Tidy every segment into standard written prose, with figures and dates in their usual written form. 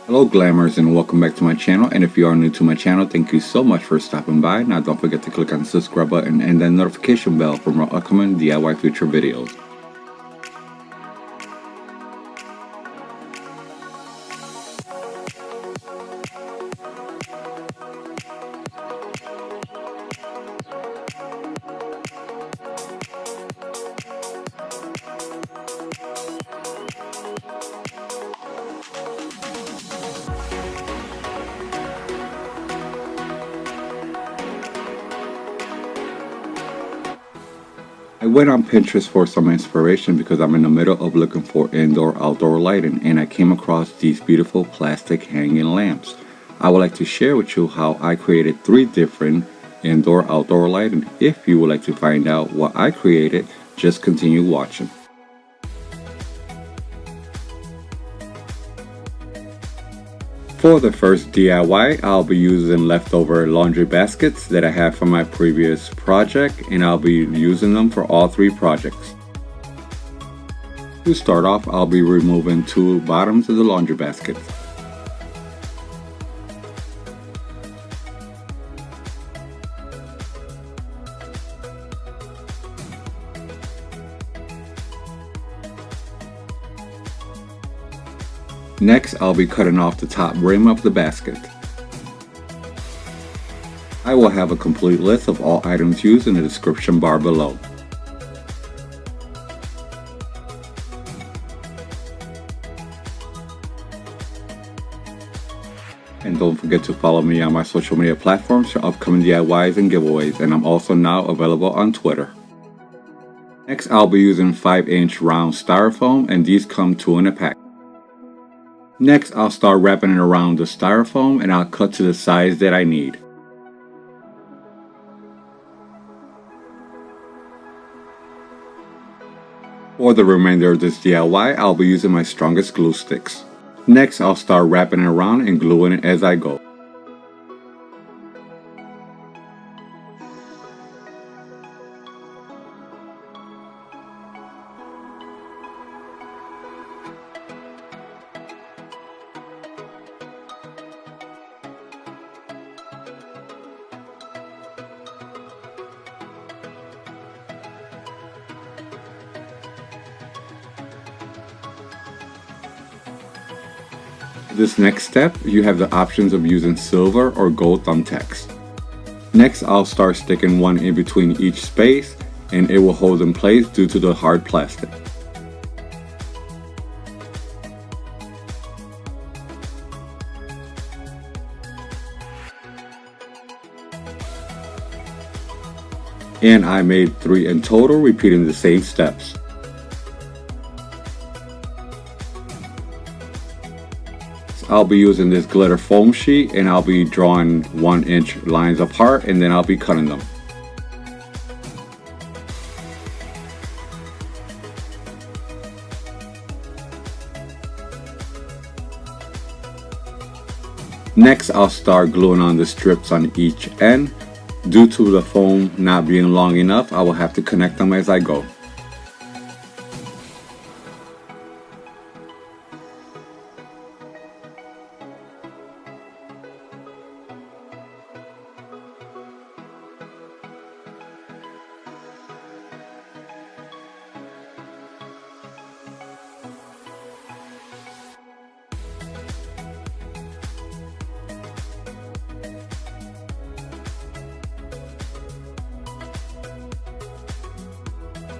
Hello glammers and welcome back to my channel, and if you are new to my channel, thank you so much for stopping by. Now don't forget to click on the subscribe button and the notification bell for more upcoming DIY future videos. I went on Pinterest for some inspiration because I'm in the middle of looking for indoor-outdoor lighting, and I came across these beautiful plastic hanging lamps. I would like to share with you how I created 3 different indoor-outdoor lighting. If you would like to find out what I created, just continue watching. For the first DIY, I'll be using leftover laundry baskets that I have from my previous project, and I'll be using them for all 3 projects. To start off, I'll be removing 2 bottoms of the laundry baskets. Next, I'll be cutting off the top rim of the basket. I will have a complete list of all items used in the description bar below. And don't forget to follow me on my social media platforms for upcoming DIYs and giveaways, and I'm also now available on Twitter. Next, I'll be using 5-inch round styrofoam, and these come 2 in a pack. Next, I'll start wrapping it around the styrofoam, and I'll cut to the size that I need. For the remainder of this DIY, I'll be using my strongest glue sticks. Next, I'll start wrapping it around and gluing it as I go. This next step, you have the options of using silver or gold thumbtacks. Next, I'll start sticking one in between each space, and it will hold in place due to the hard plastic. And I made 3 in total, repeating the same steps. I'll be using this glitter foam sheet, and I'll be drawing 1-inch lines apart, and then I'll be cutting them. Next, I'll start gluing on the strips on each end. Due to the foam not being long enough, I will have to connect them as I go.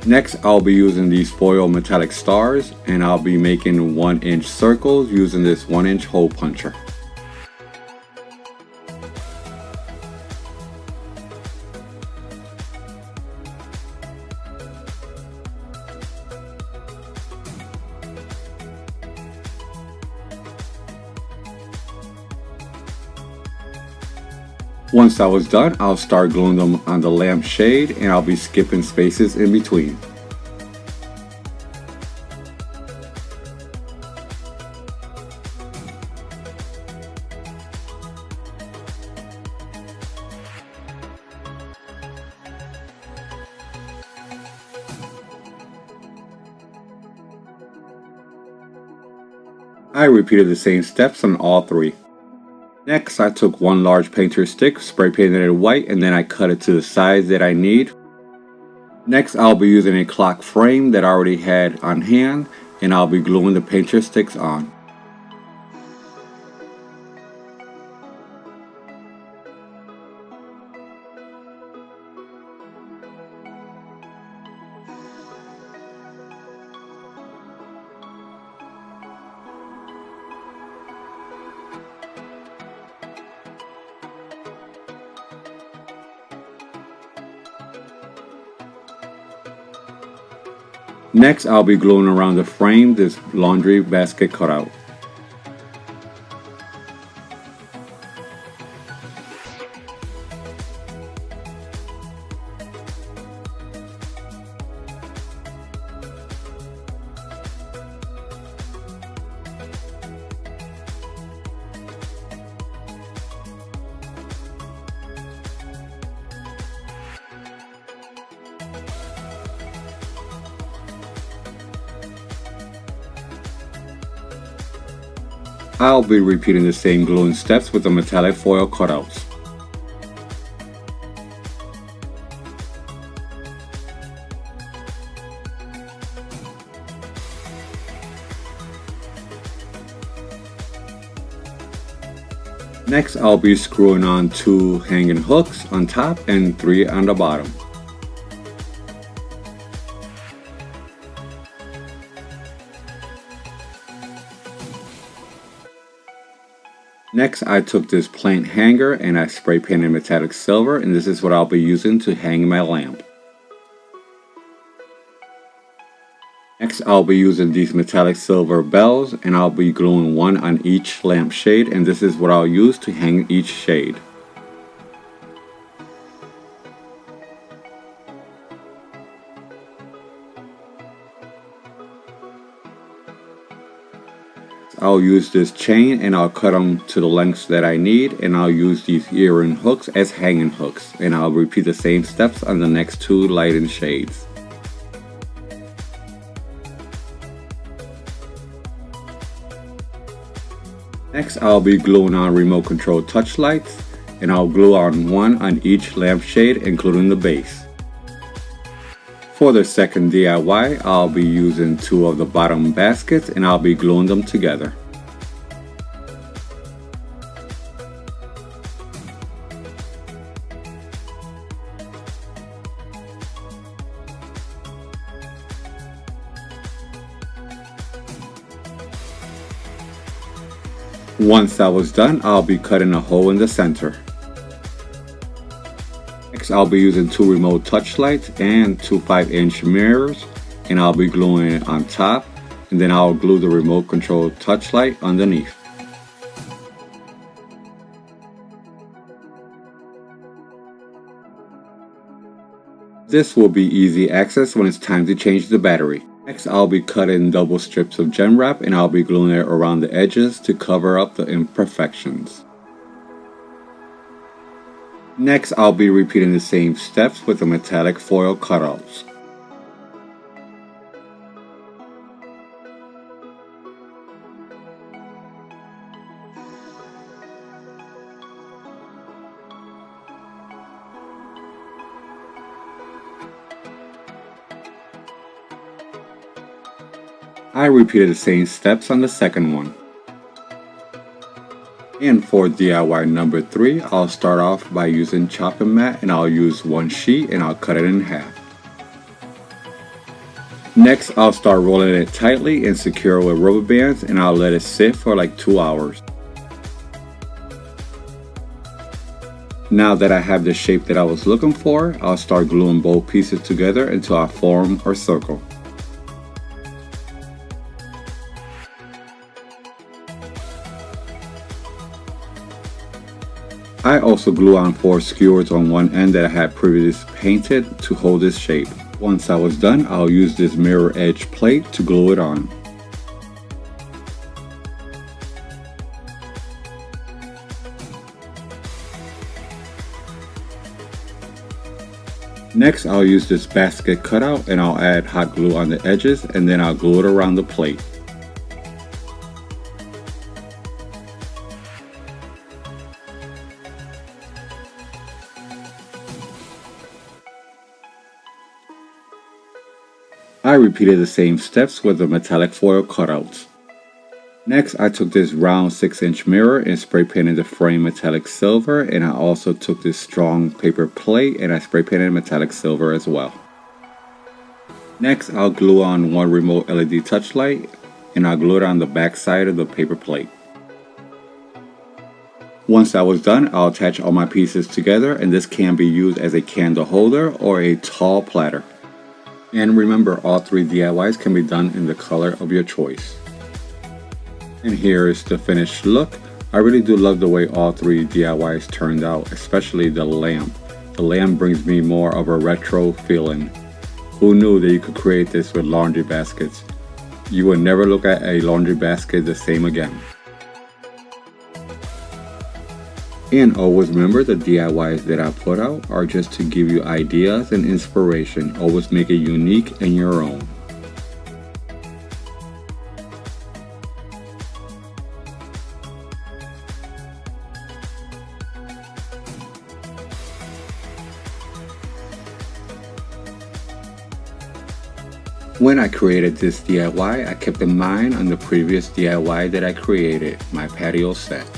Next, I'll be using these foil metallic stars, and I'll be making 1-inch circles using this 1-inch hole puncher. Once I was done, I'll start gluing them on the lamp shade, and I'll be skipping spaces in between. I repeated the same steps on all three. Next, I took one large painter's stick, spray painted it white, and then I cut it to the size that I need. Next, I'll be using a clock frame that I already had on hand, and I'll be gluing the painter sticks on. Next, I'll be gluing around the frame this laundry basket cutout. I'll be repeating the same gluing steps with the metallic foil cutouts. Next, I'll be screwing on 2 hanging hooks on top and 3 on the bottom. Next, I took this plant hanger and I spray painted metallic silver, and this is what I'll be using to hang my lamp. Next, I'll be using these metallic silver bells, and I'll be gluing one on each lamp shade, and this is what I'll use to hang each shade. I'll use this chain and I'll cut them to the lengths that I need, and I'll use these earring hooks as hanging hooks, and I'll repeat the same steps on the next 2 lighting shades. Next, I'll be gluing on remote control touch lights, and I'll glue on one on each lampshade, including the base. For the second DIY, I'll be using 2 of the bottom baskets and I'll be gluing them together. Once that was done, I'll be cutting a hole in the center. Next, I'll be using 2 remote touch lights and 2 5-inch mirrors, and I'll be gluing it on top, and then I'll glue the remote control touch light underneath. This will be easy access when it's time to change the battery. Next, I'll be cutting double strips of gem wrap, and I'll be gluing it around the edges to cover up the imperfections. Next, I'll be repeating the same steps with the metallic foil cutouts. I repeated the same steps on the second one. And for DIY number 3, I'll start off by using chopping mat, and I'll use 1 sheet and I'll cut it in half. Next, I'll start rolling it tightly and secure with rubber bands, and I'll let it sit for like 2 hours. Now that I have the shape that I was looking for, I'll start gluing both pieces together until I form a circle. I also glue on 4 skewers on one end that I had previously painted to hold this shape. Once I was done, I'll use this mirror edge plate to glue it on. Next, I'll use this basket cutout and I'll add hot glue on the edges, and then I'll glue it around the plate. I repeated the same steps with the metallic foil cutouts. Next, I took this round 6-inch mirror and spray painted the frame metallic silver, and I also took this strong paper plate and I spray painted metallic silver as well. Next, I'll glue on one remote LED touch light and I'll glue it on the back side of the paper plate. Once that was done, I'll attach all my pieces together, and this can be used as a candle holder or a tall platter. And remember, all 3 DIYs can be done in the color of your choice. And here is the finished look. I really do love the way all 3 DIYs turned out, especially the lamp. The lamp brings me more of a retro feeling. Who knew that you could create this with laundry baskets? You would never look at a laundry basket the same again. And always remember, the DIYs that I put out are just to give you ideas and inspiration. Always make it unique and your own. When I created this DIY, I kept in mind on the previous DIY that I created, my patio set.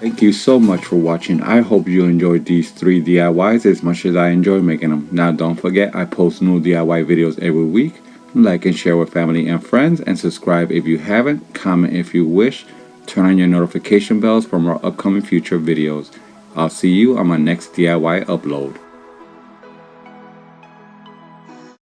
Thank you so much for watching. I hope you enjoyed these 3 DIYs as much as I enjoy making them. Now don't forget, I post new DIY videos every week. Like and share with family and friends, and subscribe if you haven't, comment if you wish, turn on your notification bells for more upcoming future videos. I'll see you on my next DIY upload.